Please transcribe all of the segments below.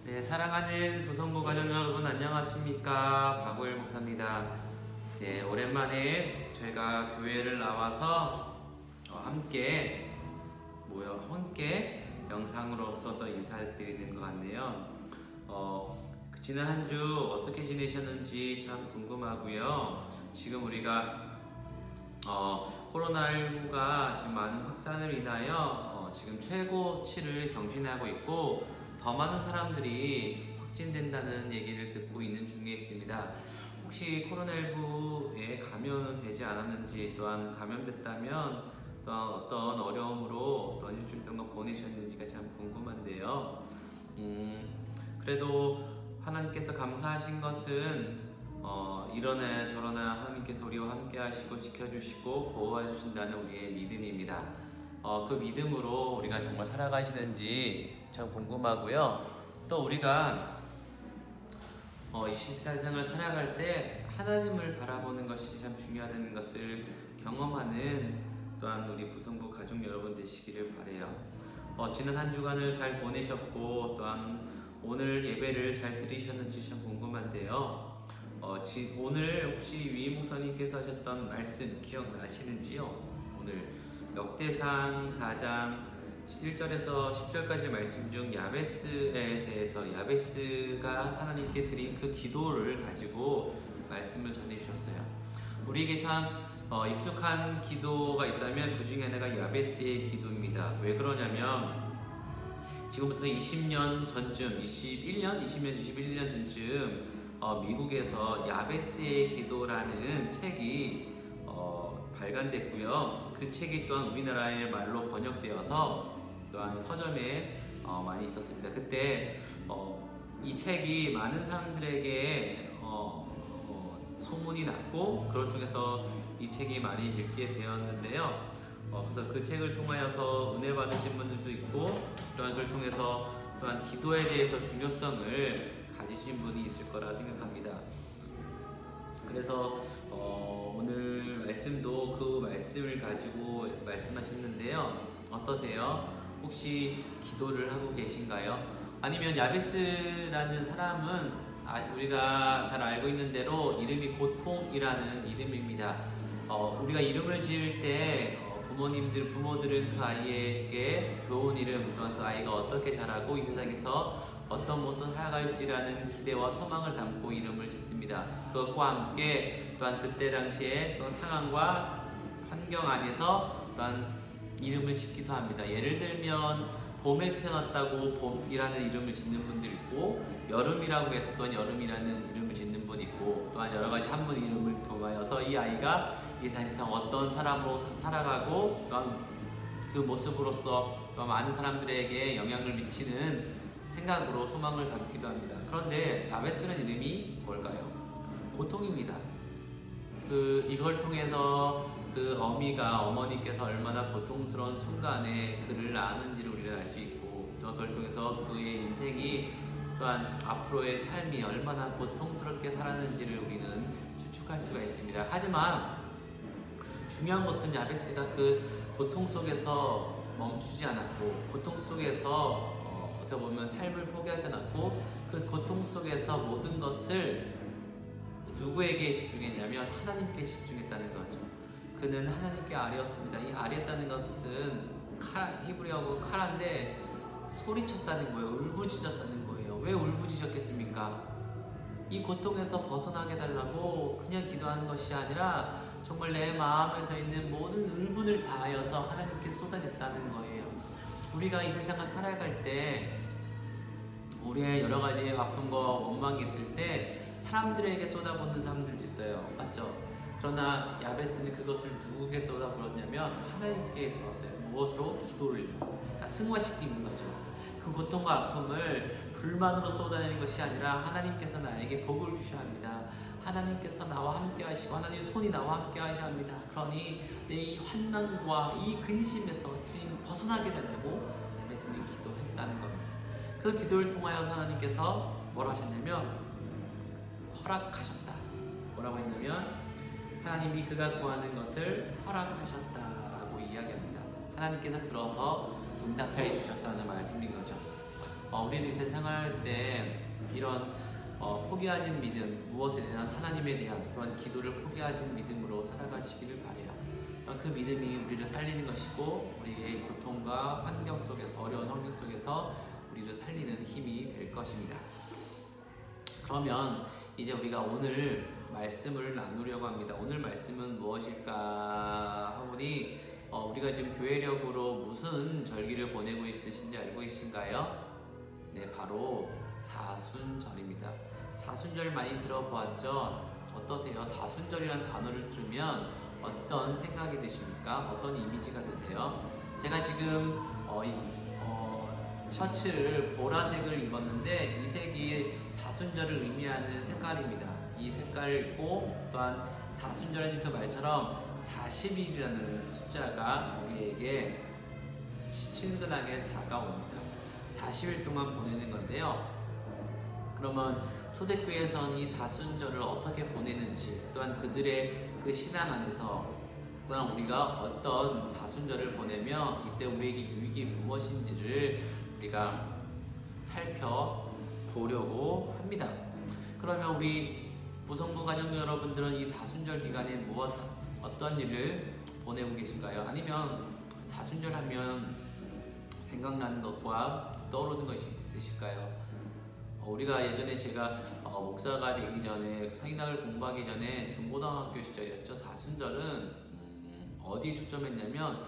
네, 사랑하는 부성부 가족 여러분 안녕하십니까? 박우일 목사입니다. 네, 오랜만에 저희가 교회를 나와서 함께 영상으로서 또 인사를 드리는 것 같네요. 지난 한 주 어떻게 지내셨는지 참 궁금하고요. 지금 우리가 코로나19가 지금 많은 확산을 인하여 지금 최고치를 경신하고 있고 더 많은 사람들이 확진된다는 얘기를 듣고 있는 중에 있습니다. 혹시 코로나19에 감염되지 않았는지, 또한 감염됐다면 또한 어떤 어려움으로 또 일주일 동안 보내셨는지가 참 궁금한데요. 그래도 하나님께서 감사하신 것은 이러나 저러나 하나님께서 우리와 함께 하시고 지켜주시고 보호해 주신다는 우리의 믿음입니다. 그 믿음으로 우리가 정말 살아가시는지 참 궁금하고요. 또 우리가 이 세상을 살아갈 때 하나님을 바라보는 것이 참 중요하다는 것을 경험하는 또한 우리 부성부 가족 여러분 되시기를 바라요. 지난 한 주간을 잘 보내셨고 또한 오늘 예배를 잘 들으셨는지 참 궁금한데요. 오늘 혹시 위임 목사님께서 하셨던 말씀 기억나시는지요? 오늘 역대상 4장 1절에서 10절까지 말씀 중 야베스에 대해서 야베스가 하나님께 드린 그 기도를 가지고 말씀을 전해주셨어요. 우리에게 참 익숙한 기도가 있다면 그 중에 하나가 야베스의 기도입니다. 왜 그러냐면 지금부터 20년 전쯤, 21년 전쯤 미국에서 야베스의 기도라는 책이 발간됐고요. 그 책이 또한 우리나라의 말로 번역되어서 또한 서점에 많이 있었습니다. 그때 이 책이 많은 사람들에게 소문이 났고 그걸 통해서 이 책이 많이 읽게 되었는데요. 그래서 그 책을 통하여서 은혜 받으신 분들도 있고 또한 그걸 통해서 또한 기도에 대해서 중요성을 가지신 분이 있을 거라 생각합니다. 그래서 오늘 말씀도 그 말씀을 가지고 말씀하셨는데요. 어떠세요? 혹시 기도를 하고 계신가요? 아니면 야베스라는 사람은 우리가 잘 알고 있는 대로 이름이 고통이라는 이름입니다. 우리가 이름을 지을 때 부모들은 그 아이에게 좋은 이름, 또한 그 아이가 어떻게 자라고 이 세상에서 어떤 모습을 살아갈지라는 기대와 소망을 담고 이름을 짓습니다. 그것과 함께 또한 그때 당시에 또 상황과 환경 안에서 또한 이름을 짓기도 합니다. 예를 들면 봄에 태어났다고 봄이라는 이름을 짓는 분들 있고, 여름이라고 해서 또한 여름이라는 이름을 짓는 분 있고, 또한 여러 가지 한 분 이름을 통하여서 이 아이가 이 세상 어떤 사람으로 살아가고 또한 그 모습으로서 또 많은 사람들에게 영향을 미치는 생각으로 소망을 담기도 합니다. 그런데 야베스는 이름이 뭘까요? 고통입니다. 이걸 통해서 그 어머니께서 얼마나 고통스러운 순간에 그를 낳았는지를 우리는 알 수 있고, 또 그걸 통해서 그의 인생이 또한 앞으로의 삶이 얼마나 고통스럽게 살았는지를 우리는 추측할 수가 있습니다. 하지만 중요한 것은 야베스가 그 고통 속에서 멈추지 않았고, 고통 속에서 어떻게 보면 삶을 포기하지 않았고, 그 고통 속에서 모든 것을 누구에게 집중했냐면 하나님께 집중했다는 거죠. 그는 하나님께 아뢰었습니다. 이 아뢰었다는 것은 히브리어고 카라인데 소리쳤다는 거예요. 울부짖었다는 거예요. 왜 울부짖었겠습니까? 이 고통에서 벗어나게 달라고 그냥 기도하는 것이 아니라 정말 내 마음에서 있는 모든 울분을 다하여서 하나님께 쏟아냈다는 거예요. 우리가 이 세상을 살아갈 때 우리의 여러 가지 아픔과 원망이 있을 때 사람들에게 쏟아붓는 사람들도 있어요. 맞죠? 그러나 야베스는 그것을 누구에게 쏟아부었냐면 하나님께 쏟았어요. 무엇으로? 기도를. 그러니까 승화시키는 거죠. 그 고통과 아픔을 불만으로 쏟아내는 것이 아니라 하나님께서 나에게 복을 주셔야 합니다. 하나님께서 나와 함께 하시고 하나님의 손이 나와 함께 하셔야 합니다. 그러니 이 환난과 이 근심에서 주님 벗어나게 되려고 야베스는 기도했다는 겁니다. 그 기도를 통하여서 하나님께서 뭐라 하셨냐면 허락하셨다. 뭐라고 했냐면 하나님이 그가 구하는 것을 허락하셨다라고 이야기합니다. 하나님께서 들어서 응답해 주셨다는 말씀인 거죠. 우리도 이제 생활할 때 이런 포기하진 믿음, 무엇에 대한 하나님에 대한 또한 기도를 포기하진 믿음으로 살아가시기를 바래요. 그 믿음이 우리를 살리는 것이고 우리의 고통과 환경 속에서 어려운 환경 속에서 우리를 살리는 힘이 될 것입니다. 그러면 이제 우리가 오늘 말씀을 나누려고 합니다. 오늘 말씀은 무엇일까 하보니 우리가 지금 교회력으로 무슨 절기를 보내고 있으신지 알고 계신가요? 네, 바로 사순절입니다. 사순절 많이 들어보았죠? 어떠세요? 사순절이라는 단어를 들으면 어떤 생각이 드십니까? 어떤 이미지가 드세요? 제가 지금 셔츠를 보라색을 입었는데 이 색이 사순절을 의미하는 색깔입니다. 이 색깔이고 또한 사순절은 그 말처럼 40일이라는 숫자가 우리에게 친근하게 다가옵니다. 40일 동안 보내는 건데요. 그러면 초대교회에서는 이 사순절을 어떻게 보내는지 또한 그들의 그 신앙 안에서 또한 우리가 어떤 사순절을 보내며 이때 우리에게 유익이 무엇인지를 우리가 살펴보려고 합니다. 그러면 우리 무성부 가정 여러분들은 이 사순절 기간에 어떤 일을 보내고 계신가요? 아니면 사순절 하면 생각나는 것과 떠오르는 것이 있으실까요? 우리가 예전에 제가 목사가 되기 전에 성인학을 공부하기 전에 중고등학교 시절이었죠. 사순절은 어디에 초점했냐면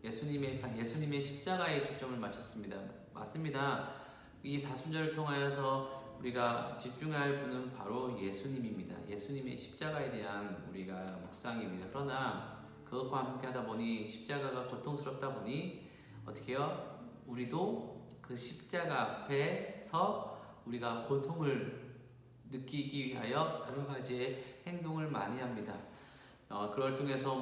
예수님의 십자가에 초점을 맞췄습니다. 맞습니다. 이 사순절을 통하여서 우리가 집중할 분은 바로 예수님입니다. 예수님의 십자가에 대한 우리가 묵상입니다. 그러나 그것과 함께 하다 보니 십자가가 고통스럽다 보니 어떻게 해요? 우리도 그 십자가 앞에서 우리가 고통을 느끼기 위하여 여러 가지의 행동을 많이 합니다. 그걸 통해서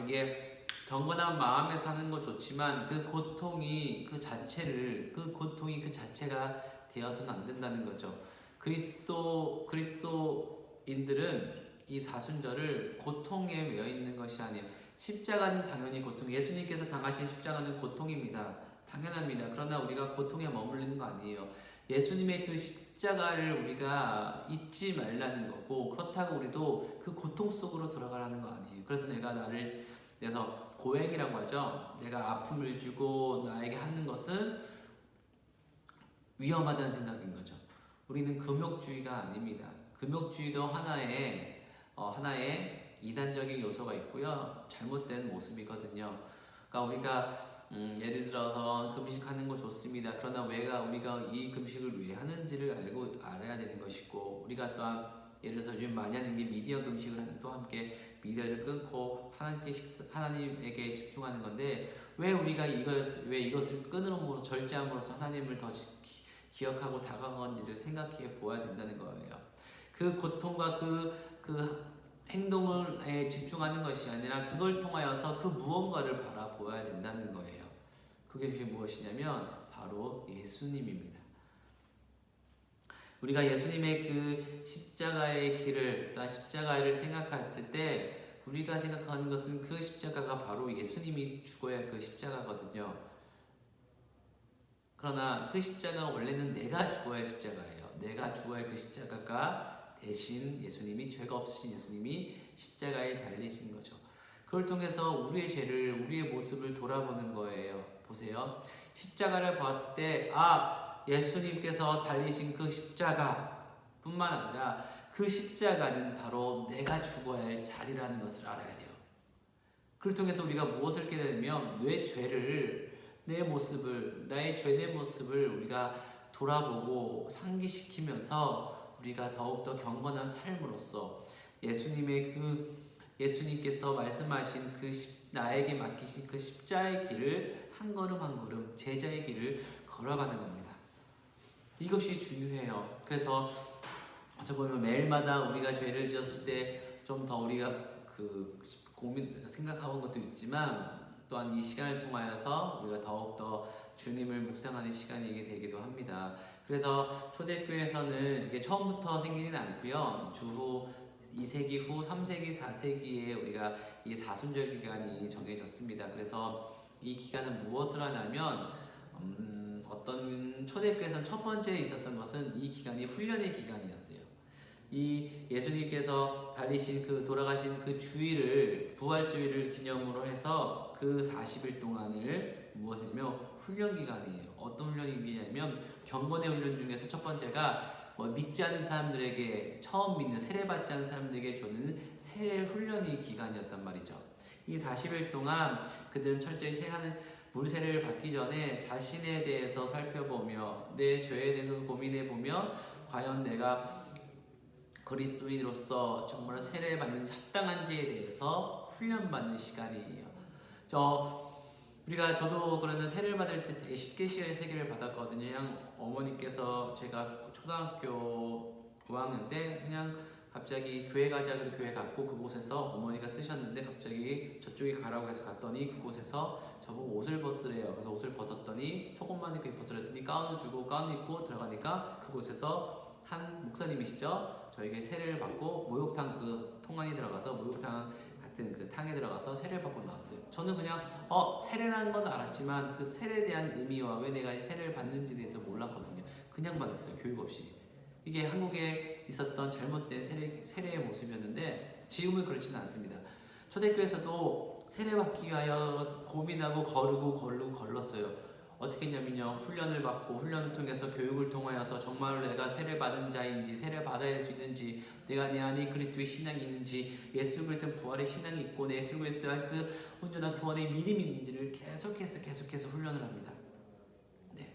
이게 경건한 마음에 사는 거 좋지만 그 고통이 그 자체가 되어서는 안 된다는 거죠. 그리스도인들은 이 사순절을 고통에 매여 있는 것이 아니에요. 십자가는 당연히 고통, 예수님께서 당하신 십자가는 고통입니다. 당연합니다. 그러나 우리가 고통에 머물리는 거 아니에요. 예수님의 그 십자가를 우리가 잊지 말라는 거고, 그렇다고 우리도 그 고통 속으로 들어가라는 거 아니에요. 그래서 그래서 고행이라고 하죠. 내가 아픔을 주고 나에게 하는 것은 위험하다는 생각인 거죠. 우리는 금욕주의가 아닙니다. 금욕주의도 하나의 이단적인 요소가 있고요. 잘못된 모습이거든요. 그러니까 우리가 예를 들어서 금식하는 거 좋습니다. 그러나 우리가 이 금식을 왜 하는지를 알아야 되는 것이고, 우리가 또한 예를 들어서 요즘 많이 하는 게 미디어 금식을 하는 또 함께 미디어를 끊고 하나님에게 집중하는 건데, 왜 이것을 끊음으로써 절제함으로써 하나님을 더 기억하고 다가가는지를 생각해 보아야 된다는 거예요. 그 고통과 그 행동에 집중하는 것이 아니라 그걸 통하여서 그 무언가를 바라보아야 된다는 거예요. 그게 무엇이냐면 바로 예수님입니다. 우리가 예수님의 그 십자가의 길을, 또한 십자가를 생각했을 때 우리가 생각하는 것은 그 십자가가 바로 예수님이 죽어야 할 그 십자가거든요. 그러나 그 십자가가 원래는 내가 죽어야 할 십자가예요. 내가 죽어야 할 그 십자가가 대신 예수님이, 죄가 없으신 예수님이 십자가에 달리신 거죠. 그걸 통해서 우리의 모습을 돌아보는 거예요. 보세요. 십자가를 봤을 때 예수님께서 달리신 그 십자가 뿐만 아니라 그 십자가는 바로 내가 죽어야 할 자리라는 것을 알아야 돼요. 그걸 통해서 우리가 무엇을 깨닫게 되면 나의 죄된 모습을 우리가 돌아보고 상기시키면서 우리가 더욱더 경건한 삶으로서 예수님께서 말씀하신 나에게 맡기신 그 십자의 길을 한 걸음 한 걸음 제자의 길을 걸어가는 겁니다. 이것이 중요해요. 그래서 어쩌면 매일마다 우리가 죄를 지었을 때 좀 더 우리가 생각하는 것도 있지만, 또한 이 시간을 통하여서 우리가 더욱더 주님을 묵상하는 시간이 되기도 합니다. 그래서 초대교회에서는 이게 처음부터 생기지는 않고요. 주후 2세기 후 3세기, 4세기에 우리가 이 사순절 기간이 정해졌습니다. 그래서 이 기간은 무엇을 하냐면 어떤 초대교회에서는 첫 번째 있었던 것은 이 기간이 훈련의 기간이었어요. 이 예수님께서 달리신 그 돌아가신 그 주일을 부활주일을 기념으로 해서 그 40일 동안을 무엇이냐면 훈련 기간이에요. 어떤 훈련이냐면 경건의 훈련 중에서 첫 번째가 믿지 않는 사람들에게 처음 믿는 세례받지 않는 사람들에게 주는 세례 훈련이 기간이었단 말이죠. 이 40일 동안 그들은 철저히 물 세례를 받기 전에 자신에 대해서 살펴보며 내 죄에 대해서 고민해보며 과연 내가 그리스도인으로서 정말 세례 받는 합당한지에 대해서 훈련받는 시간이에요. 저도 그러는 세례를 받을 때 되게 쉽게 세례를 받았거든요. 그냥 어머니께서 제가 초등학교 5학년 때 그냥 갑자기 교회 가자 그래서 교회 갔고 그곳에서 어머니가 쓰셨는데 갑자기 저쪽에 가라고 해서 갔더니 그곳에서 저보고 옷을 벗으래요. 그래서 옷을 벗었더니 속옷만 입고 벗으랬더니 가운을 주고 가운 입고 들어가니까 그곳에서 한 목사님이시죠. 저에게 세례를 받고 목욕탕 그 통안이 들어가서 목욕탕 같은 그 탕에 들어가서 세례를 받고 나왔어요. 저는 그냥 세례라는 건 알았지만 그 세례에 대한 의미와 왜 내가 세례를 받는지에 대해서 몰랐거든요. 그냥 받았어요. 교육 없이. 이게 한국에 있었던 잘못된 세례의 모습이었는데 지금은 그렇지는 않습니다. 초대교회에서도 세례받기 위하여 고민하고 걸렀어요. 어떻게 했냐면요. 훈련을 받고 훈련을 통해서 교육을 통하여서 정말로 내가 세례받은 자인지 세례받아야 할 수 있는지 내가 내 안에 그리스도의 신앙이 있는지 예수 그리스도의 부활의 신앙이 있고 내 예수 그리스도에 대한 그 온전한 구원의 믿음이 있는지를 계속해서 훈련을 합니다. 네,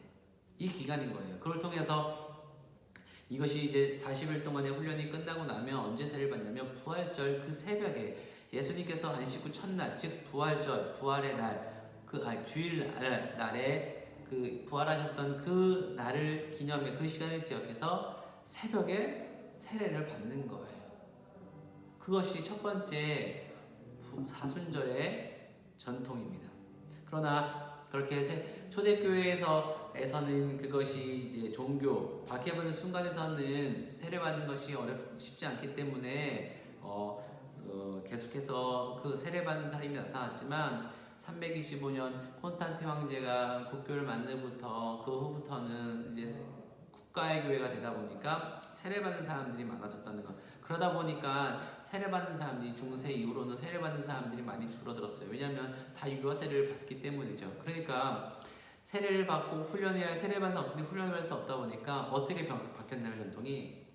이 기간인 거예요. 그걸 통해서 이것이 이제 40일 동안의 훈련이 끝나고 나면 언제 세례를 받냐면 부활절 그 새벽에 예수님께서 안식 후 첫날 즉 부활절 부활의 날 주일날 날에 그 부활하셨던 그 날을 기념해 그 시간을 기억해서 새벽에 세례를 받는 거예요. 그것이 첫 번째 사순절의 전통입니다. 그러나 그렇게 초대교회에서는 그것이 이제 종교 박해받는 순간에서는 세례받는 것이 쉽지 않기 때문에 계속해서 그 세례받는 사람이 나타났지만 325년 콘스탄틴 황제가 국교를 만들부터 그 후부터는 이제 국가의 교회가 되다 보니까 세례받는 사람들이 많아졌다는 것. 그러다 보니까 세례받는 사람들이 중세 이후로는 세례받는 사람들이 많이 줄어들었어요. 왜냐하면 다 유아 세례를 받기 때문이죠. 그러니까 세례를 받고 세례받는 사람 없으니 훈련을 할 수 없다 보니까 어떻게 바뀌었냐면 전통이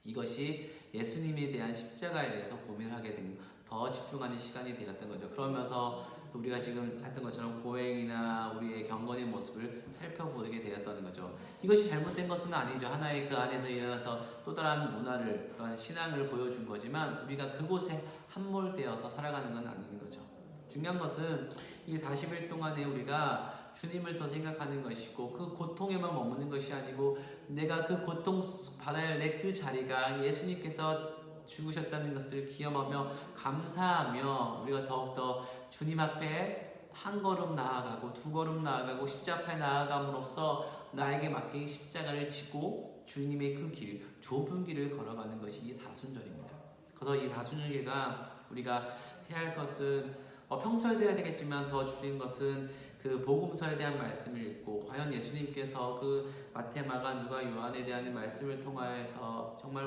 이것이 예수님에 대한 십자가에 대해서 고민하게 된 더 집중하는 시간이 되었던 거죠. 그러면서 또 우리가 지금 했던 것처럼 고행이나 우리의 경건의 모습을 살펴보게 되었다는 거죠. 이것이 잘못된 것은 아니죠. 하나의 그 안에서 일어나서 또 다른 문화를 또한 신앙을 보여준 거지만 우리가 그곳에 함몰되어서 살아가는 건 아닌 거죠. 중요한 것은 이 40일 동안에 우리가 주님을 더 생각하는 것이고 그 고통에만 머무는 것이 아니고 내가 그 고통 받아야 할 내 그 자리가 예수님께서 죽으셨다는 것을 기념하며 감사하며 우리가 더욱더 주님 앞에 한 걸음 나아가고 두 걸음 나아가고 십자가 앞에 나아감으로써 나에게 맡긴 십자가를 지고 주님의 그 길, 좁은 길을 걸어가는 것이 이 사순절입니다. 그래서 이 사순절기가 우리가 해야 할 것은 평소에도 해야 되겠지만 더 중요한 것은 그 복음서에 대한 말씀을 읽고 과연 예수님께서 그 마태, 마가, 누가, 요한에 대한 말씀을 통하여서 정말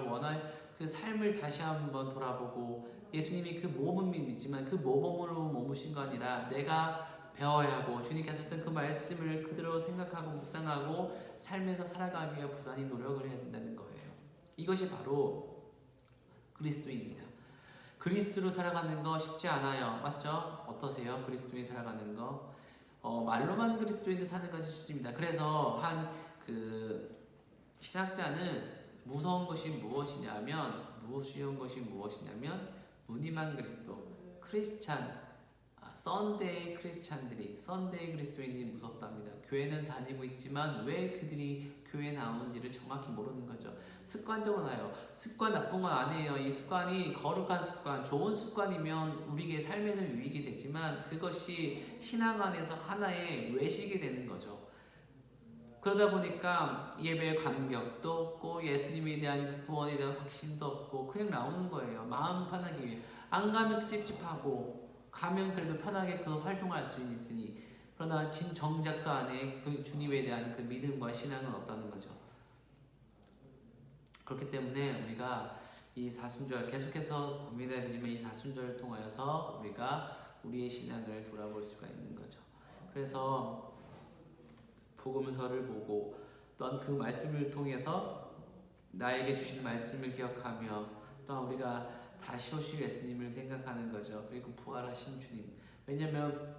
그 삶을 다시 한번 돌아보고 예수님이 그 몸은 믿지만 그 모범으로 머무신 거 아니라 내가 배워야 하고 주님께서 했던 그 말씀을 그대로 생각하고 묵상하고 삶에서 살아가기 위해 부단히 노력을 해야 된다는 거예요. 이것이 바로 그리스도인입니다. 그리스도로 살아가는 거 쉽지 않아요. 맞죠? 어떠세요? 그리스도인 살아가는 거? 말로만 그리스도인들 사는 것이 쉽습니다. 그래서 그 신학자는 무서운 것이 무엇이냐면 무늬만 그리스도, 썬데이 그리스도인이 무섭답니다. 교회는 다니고 있지만 왜 그들이 교회에 나오는지를 정확히 모르는 거죠. 습관적으로 나요. 습관 나쁜 건 아니에요. 이 습관이 거룩한 습관, 좋은 습관이면 우리에게 삶에서 유익이 되지만 그것이 신앙 안에서 하나의 외식이 되는 거죠. 그러다 보니까 예배의 감격도 없고 예수님에 대한 구원에 대한 확신도 없고 그냥 나오는 거예요. 마음 편하게. 안 가면 찝찝하고 가면 그래도 편하게 그 활동할 수 있으니 그러나 정작 그 안에 그 주님에 대한 그 믿음과 신앙은 없다는 거죠. 그렇기 때문에 우리가 이 사순절 계속해서 고민해야 되지만 이 사순절을 통하여서 우리가 우리의 신앙을 돌아볼 수가 있는 거죠. 그래서 복음서를 보고 또한 그 말씀을 통해서 나에게 주신 말씀을 기억하며 또한 우리가 다시 오실 예수님을 생각하는 거죠. 그리고 부활하신 주님. 왜냐면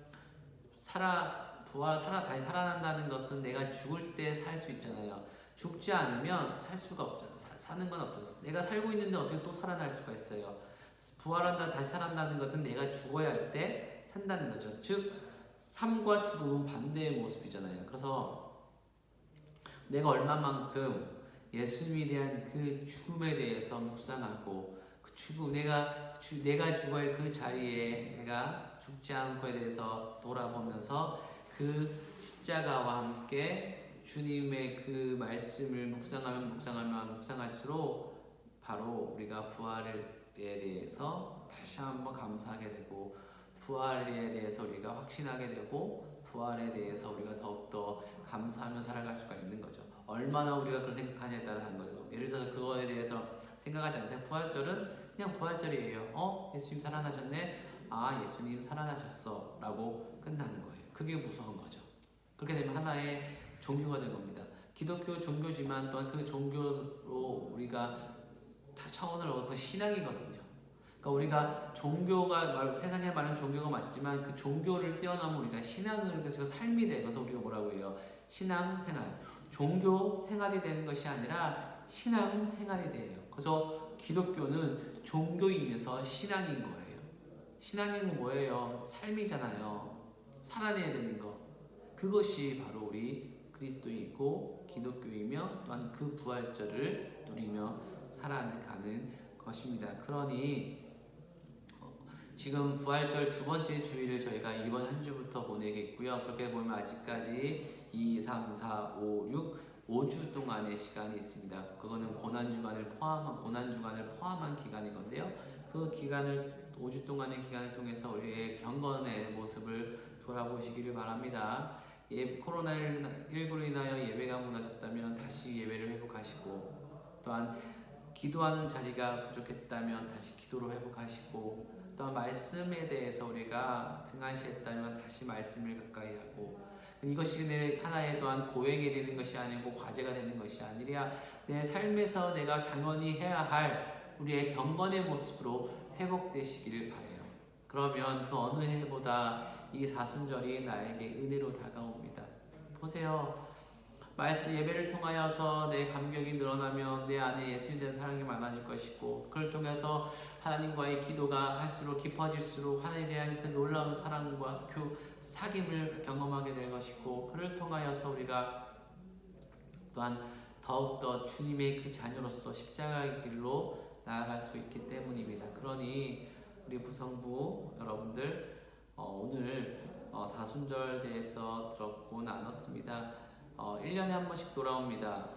다시 살아난다는 것은 내가 죽을 때 살 수 있잖아요. 죽지 않으면 살 수가 없잖아요. 사는 건 없어요. 내가 살고 있는데 어떻게 또 살아날 수가 있어요. 부활한다, 다시 살아난다는 것은 내가 죽어야 할 때 산다는 거죠. 즉 삶과 죽음은 반대의 모습이잖아요. 그래서 내가 얼마만큼 예수님에 대한 그 죽음에 대해서 묵상하고 그 죽음, 내가 죽어야 할 그 자리에 내가 죽지 않고에 대해서 돌아보면서 그 십자가와 함께 주님의 그 말씀을 묵상할수록 바로 우리가 부활에 대해서 다시 한번 감사하게 되고 부활에 대해서 우리가 확신하게 되고 부활에 대해서 우리가 더욱더 감사하며 살아갈 수가 있는 거죠. 얼마나 우리가 그걸 생각하냐에 따라 다른 거죠. 예를 들어서 그거에 대해서 생각하지 않으세요? 부활절은 그냥 부활절이에요. 예수님 살아나셨네. 아, 예수님 살아나셨어 라고 끝나는 거예요. 그게 무서운 거죠. 그렇게 되면 하나의 종교가 된 겁니다. 기독교 종교지만 또한 그 종교로 우리가 다 차원을 얻고 신앙이거든요. 그러니까 우리가 종교가 세상에 말하는 종교가 맞지만 그 종교를 뛰어넘은 우리가 신앙을 그래서 삶이 돼. 그래서 우리가 뭐라고 해요? 신앙생활. 종교 생활이 되는 것이 아니라 신앙 생활이 돼요. 그래서 기독교는 종교이면서 신앙인 거예요. 신앙인 건 뭐예요? 삶이잖아요. 살아내야 되는 거. 그것이 바로 우리 그리스도이고 기독교이며 또한 그 부활절을 누리며 살아가는 것입니다. 그러니 지금 부활절 두 번째 주일을 저희가 이번 한 주부터 보내겠고요. 그렇게 보면 아직까지 2, 3, 4, 5, 6, 5주 동안의 시간이 있습니다. 그거는 고난주간을 포함한 기간인 건데요. 그 기간을 5주 동안의 기간을 통해서 우리의 경건의 모습을 돌아보시기를 바랍니다. 코로나19로 인하여 예배가 무너졌다면 다시 예배를 회복하시고 또한 기도하는 자리가 부족했다면 다시 기도로 회복하시고 또한 말씀에 대해서 우리가 등한시했다면 다시 말씀을 가까이 하고 이것이 내 하나의 또한 고행이 되는 것이 아니고 과제가 되는 것이 아니라 내 삶에서 내가 당연히 해야 할 우리의 경건의 모습으로 회복되시기를 바라요. 그러면 그 어느 해보다 이 사순절이 나에게 은혜로 다가옵니다. 보세요. 말씀 예배를 통하여서 내 감격이 늘어나면 내 안에 예수님에 대한 사랑이 많아질 것이고 그걸 통해서 하나님과의 기도가 할수록 깊어질수록 하나님에 대한 그 놀라운 사랑과 사귐을 경험하게 될 것이고 그를 통하여서 우리가 또한 더욱더 주님의 그 자녀로서 십자가의 길로 나아갈 수 있기 때문입니다. 그러니 우리 부성부 여러분들 오늘 사순절 대해서 들었고 나눴습니다. 1년에 한 번씩 돌아옵니다.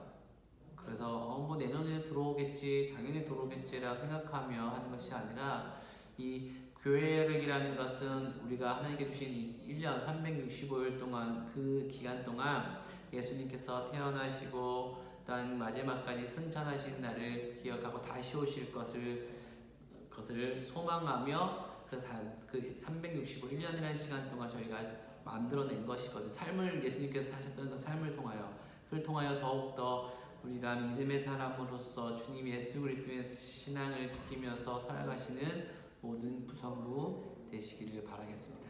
그래서 뭐 내년에 들어오겠지, 당연히 들어오겠지라 생각하며 하는 것이 아니라 이 교회력이라는 것은 우리가 하나님께 주신 1년 365일 동안 그 기간 동안 예수님께서 태어나시고 또한 마지막까지 승천하신 날을 기억하고 다시 오실 것을 소망하며 그 365일년이라는 시간 동안 저희가 만들어낸 것이거든요. 삶을 예수님께서 사셨던 그 삶을 통하여 그를 통하여 더욱더 우리가 믿음의 사람으로서 주님 예수 그리스도의 신앙을 지키면서 살아가시는 모든 부성부 되시기를 바라겠습니다.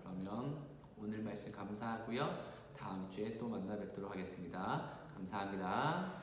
그러면 오늘 말씀 감사하고요. 다음 주에 또 만나 뵙도록 하겠습니다. 감사합니다.